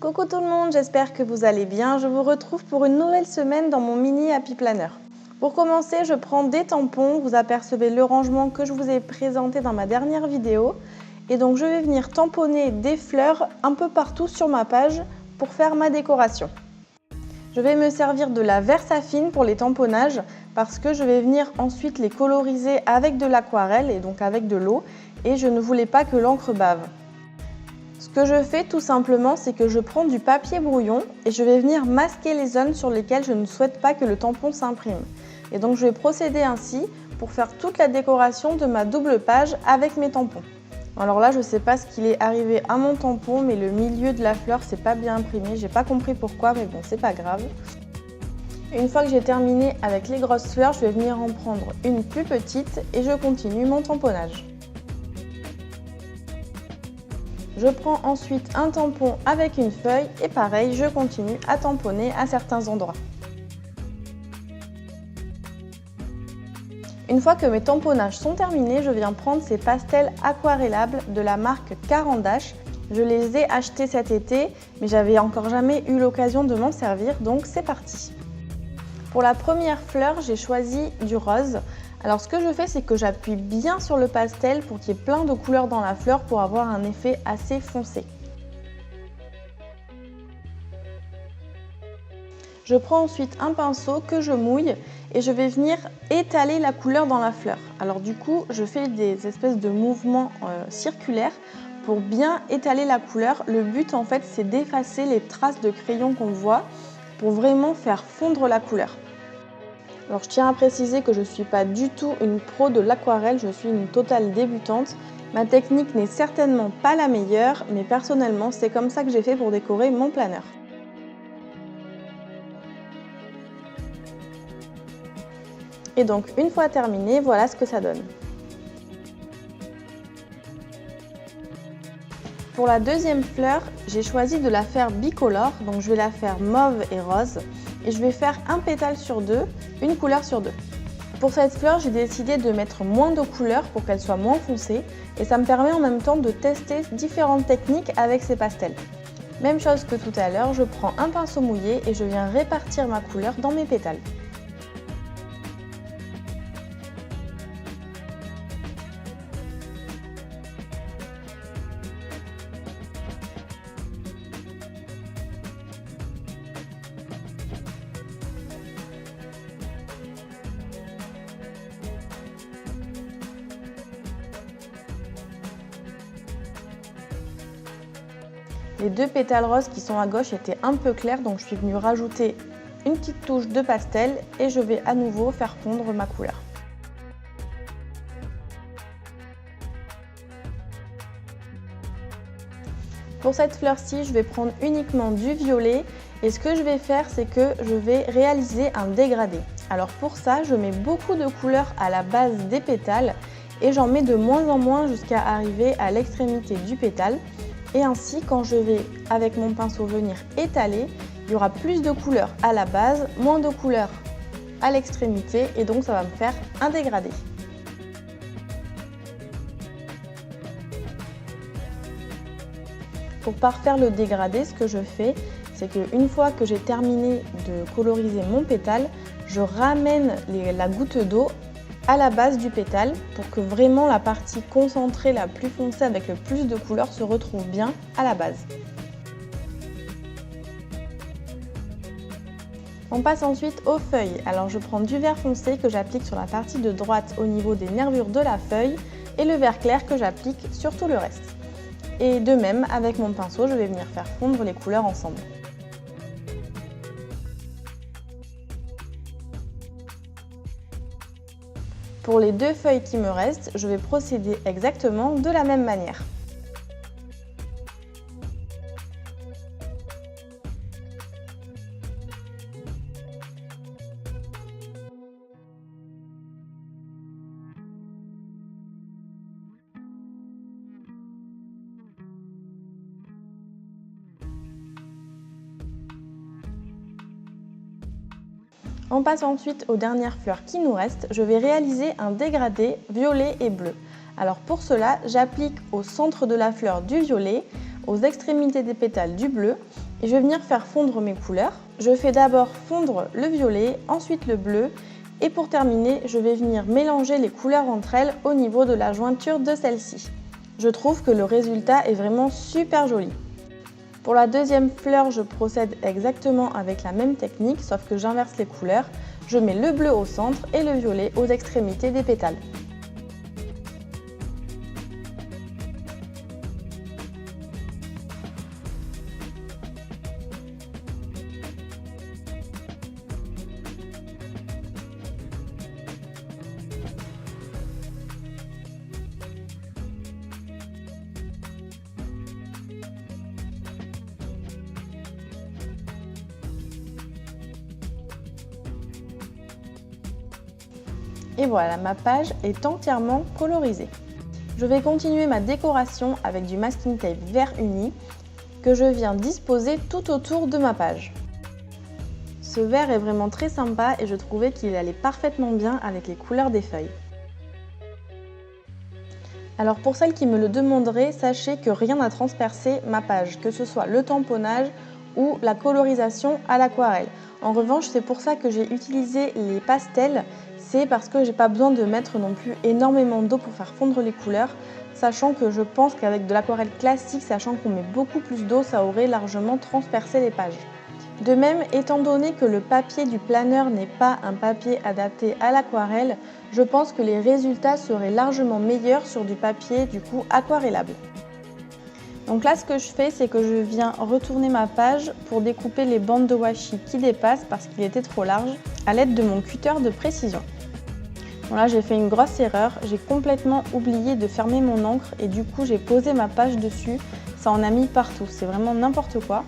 Coucou tout le monde, j'espère que vous allez bien. Je vous retrouve pour une nouvelle semaine dans mon mini Happy Planner. Pour commencer, je prends des tampons. Vous apercevez le rangement que je vous ai présenté dans ma dernière vidéo. Et donc je vais venir tamponner des fleurs un peu partout sur ma page pour faire ma décoration. Je vais me servir de la Versafine pour les tamponnages parce que je vais venir ensuite les coloriser avec de l'aquarelle et donc avec de l'eau. Et je ne voulais pas que l'encre bave. Ce que je fais tout simplement, c'est que je prends du papier brouillon et je vais venir masquer les zones sur lesquelles je ne souhaite pas que le tampon s'imprime. Et donc je vais procéder ainsi pour faire toute la décoration de ma double page avec mes tampons. Alors là, je ne sais pas ce qu'il est arrivé à mon tampon, mais le milieu de la fleur c'est pas bien imprimé. J'ai pas compris pourquoi, mais bon, c'est pas grave. Une fois que j'ai terminé avec les grosses fleurs, je vais venir en prendre une plus petite et je continue mon tamponnage. Je prends ensuite un tampon avec une feuille et pareil, je continue à tamponner à certains endroits. Une fois que mes tamponnages sont terminés, je viens prendre ces pastels aquarellables de la marque Caran d'Ache. Je les ai achetés cet été, mais j'avais encore jamais eu l'occasion de m'en servir, donc c'est parti. Pour la première fleur, j'ai choisi du rose. Alors ce que je fais, c'est que j'appuie bien sur le pastel pour qu'il y ait plein de couleurs dans la fleur pour avoir un effet assez foncé. Je prends ensuite un pinceau que je mouille et je vais venir étaler la couleur dans la fleur. Alors du coup, je fais des espèces de mouvements circulaires pour bien étaler la couleur. Le but en fait, c'est d'effacer les traces de crayon qu'on voit pour vraiment faire fondre la couleur. Alors je tiens à préciser que je ne suis pas du tout une pro de l'aquarelle, je suis une totale débutante. Ma technique n'est certainement pas la meilleure, mais personnellement c'est comme ça que j'ai fait pour décorer mon planeur. Et donc une fois terminé, voilà ce que ça donne. Pour la deuxième fleur, j'ai choisi de la faire bicolore, donc je vais la faire mauve et rose. Et je vais faire un pétale sur deux, une couleur sur deux. Pour cette fleur, j'ai décidé de mettre moins de couleurs pour qu'elle soit moins foncée et ça me permet en même temps de tester différentes techniques avec ces pastels. Même chose que tout à l'heure, je prends un pinceau mouillé et je viens répartir ma couleur dans mes pétales. Les deux pétales roses qui sont à gauche étaient un peu clairs, donc je suis venue rajouter une petite touche de pastel et je vais à nouveau faire fondre ma couleur. Pour cette fleur-ci, je vais prendre uniquement du violet et ce que je vais faire, c'est que je vais réaliser un dégradé. Alors pour ça, je mets beaucoup de couleurs à la base des pétales et j'en mets de moins en moins jusqu'à arriver à l'extrémité du pétale. Et ainsi, quand je vais, avec mon pinceau, venir étaler, il y aura plus de couleurs à la base, moins de couleurs à l'extrémité et donc ça va me faire un dégradé. Pour parfaire le dégradé, ce que je fais, c'est qu'une fois que j'ai terminé de coloriser mon pétale, je ramène la goutte d'eau à la base du pétale pour que vraiment la partie concentrée la plus foncée avec le plus de couleurs se retrouve bien à la base. On passe ensuite aux feuilles. Alors je prends du vert foncé que j'applique sur la partie de droite au niveau des nervures de la feuille et le vert clair que j'applique sur tout le reste. Et de même, avec mon pinceau, je vais venir faire fondre les couleurs ensemble. Pour les deux feuilles qui me restent, je vais procéder exactement de la même manière. On passe ensuite aux dernières fleurs qui nous restent. Je vais réaliser un dégradé violet et bleu. Alors pour cela, j'applique au centre de la fleur du violet, aux extrémités des pétales du bleu Et je vais venir faire fondre mes couleurs. Je fais d'abord fondre le violet, ensuite le bleu. Et pour terminer, je vais venir mélanger les couleurs entre elles au niveau de la jointure de celle-ci. Je trouve que le résultat est vraiment super joli. Pour la deuxième fleur, je procède exactement avec la même technique, sauf que j'inverse les couleurs. Je mets le bleu au centre et le violet aux extrémités des pétales. Et voilà, ma page est entièrement colorisée. Je vais continuer ma décoration avec du masking tape vert uni que je viens disposer tout autour de ma page. Ce vert est vraiment très sympa et je trouvais qu'il allait parfaitement bien avec les couleurs des feuilles. Alors pour celles qui me le demanderaient, sachez que rien n'a transpercé ma page, que ce soit le tamponnage ou la colorisation à l'aquarelle. En revanche, c'est pour ça que j'ai utilisé les pastels. C'est parce que j'ai pas besoin de mettre non plus énormément d'eau pour faire fondre les couleurs, sachant que je pense qu'avec de l'aquarelle classique, sachant qu'on met beaucoup plus d'eau, ça aurait largement transpercé les pages. De même, étant donné que le papier du planeur n'est pas un papier adapté à l'aquarelle, je pense que les résultats seraient largement meilleurs sur du papier du coup aquarellable. Donc là, ce que je fais, c'est que je viens retourner ma page pour découper les bandes de washi qui dépassent parce qu'il était trop large à l'aide de mon cutter de précision. Bon là, j'ai fait une grosse erreur, j'ai complètement oublié de fermer mon encre et du coup, j'ai posé ma page dessus, ça en a mis partout, c'est vraiment n'importe quoi.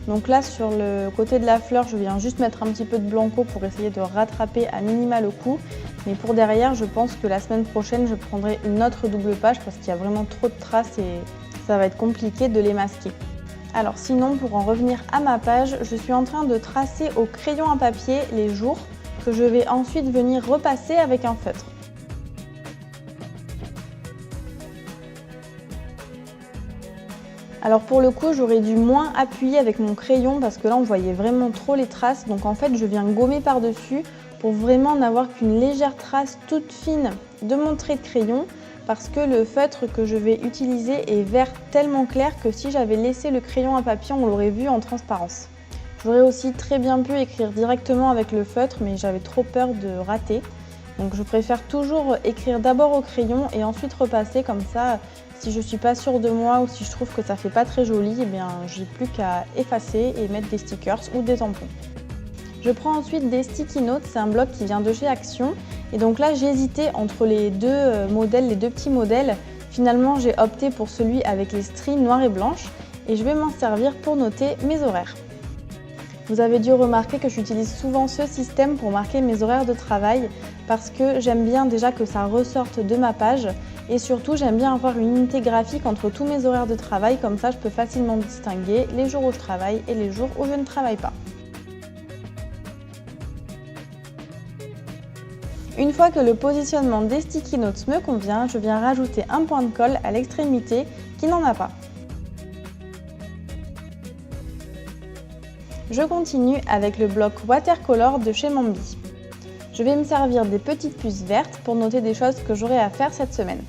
Donc là, sur le côté de la fleur, je viens juste mettre un petit peu de blanco pour essayer de rattraper à minima le coup. Mais pour derrière, je pense que la semaine prochaine, je prendrai une autre double page parce qu'il y a vraiment trop de traces et ça va être compliqué de les masquer. Alors sinon, pour en revenir à ma page, je suis en train de tracer au crayon à papier les jours que je vais ensuite venir repasser avec un feutre. Alors pour le coup, j'aurais dû moins appuyer avec mon crayon parce que là on voyait vraiment trop les traces. Donc en fait, je viens gommer par-dessus pour vraiment n'avoir qu'une légère trace toute fine de mon trait de crayon parce que le feutre que je vais utiliser est vert tellement clair que si j'avais laissé le crayon à papier, on l'aurait vu en transparence. J'aurais aussi très bien pu écrire directement avec le feutre, mais j'avais trop peur de rater. Donc je préfère toujours écrire d'abord au crayon et ensuite repasser comme ça. Si je ne suis pas sûre de moi ou si je trouve que ça fait pas très joli, eh bien j'ai plus qu'à effacer et mettre des stickers ou des tampons. Je prends ensuite des sticky notes, c'est un bloc qui vient de chez Action. Et donc là j'ai hésité entre les deux modèles, les deux petits modèles. Finalement j'ai opté pour celui avec les stries noires et blanches et je vais m'en servir pour noter mes horaires. Vous avez dû remarquer que j'utilise souvent ce système pour marquer mes horaires de travail parce que j'aime bien déjà que ça ressorte de ma page et surtout j'aime bien avoir une unité graphique entre tous mes horaires de travail, comme ça je peux facilement distinguer les jours où je travaille et les jours où je ne travaille pas. Une fois que le positionnement des sticky notes me convient, je viens rajouter un point de colle à l'extrémité qui n'en a pas. Je continue avec le bloc Watercolor de chez Mambi. Je vais me servir des petites puces vertes pour noter des choses que j'aurai à faire cette semaine.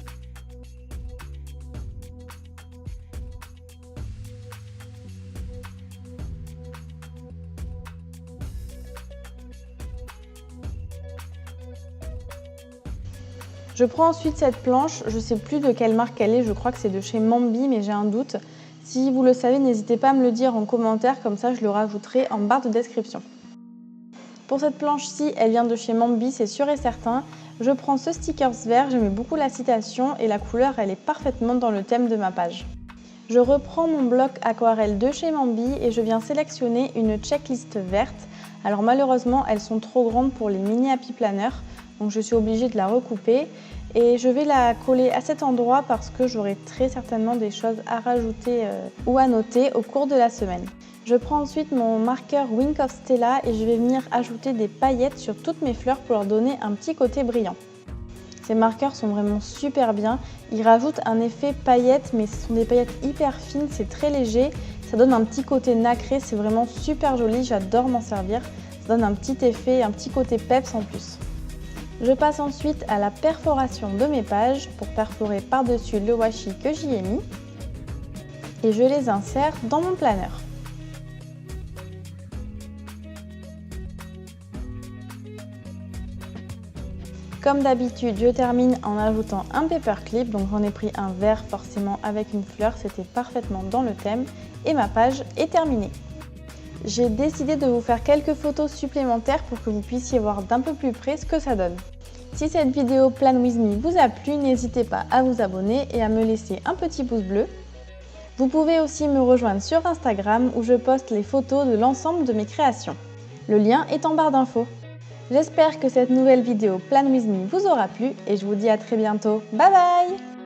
Je prends ensuite cette planche, je ne sais plus de quelle marque elle est, je crois que c'est de chez Mambi mais j'ai un doute. Si vous le savez, n'hésitez pas à me le dire en commentaire, comme ça je le rajouterai en barre de description. Pour cette planche-ci, elle vient de chez Mambi, c'est sûr et certain. Je prends ce stickers vert, j'aimais beaucoup la citation et la couleur, elle est parfaitement dans le thème de ma page. Je reprends mon bloc aquarelle de chez Mambi et je viens sélectionner une checklist verte. Alors malheureusement, elles sont trop grandes pour les mini happy planners, donc je suis obligée de la recouper. Et je vais la coller à cet endroit parce que j'aurai très certainement des choses à rajouter ou à noter au cours de la semaine. Je prends ensuite mon marqueur Wink of Stella et je vais venir ajouter des paillettes sur toutes mes fleurs pour leur donner un petit côté brillant. Ces marqueurs sont vraiment super bien. Ils rajoutent un effet paillettes, mais ce sont des paillettes hyper fines, c'est très léger. Ça donne un petit côté nacré, c'est vraiment super joli, j'adore m'en servir. Ça donne un petit effet, un petit côté peps en plus. Je passe ensuite à la perforation de mes pages pour perforer par-dessus le washi que j'y ai mis. Et je les insère dans mon planeur. Comme d'habitude, je termine en ajoutant un paperclip, donc j'en ai pris un vert forcément avec une fleur, c'était parfaitement dans le thème et ma page est terminée. J'ai décidé de vous faire quelques photos supplémentaires pour que vous puissiez voir d'un peu plus près ce que ça donne. Si cette vidéo Plan With Me vous a plu, n'hésitez pas à vous abonner et à me laisser un petit pouce bleu. Vous pouvez aussi me rejoindre sur Instagram où je poste les photos de l'ensemble de mes créations. Le lien est en barre d'infos. J'espère que cette nouvelle vidéo Plan With Me vous aura plu et je vous dis à très bientôt. Bye bye!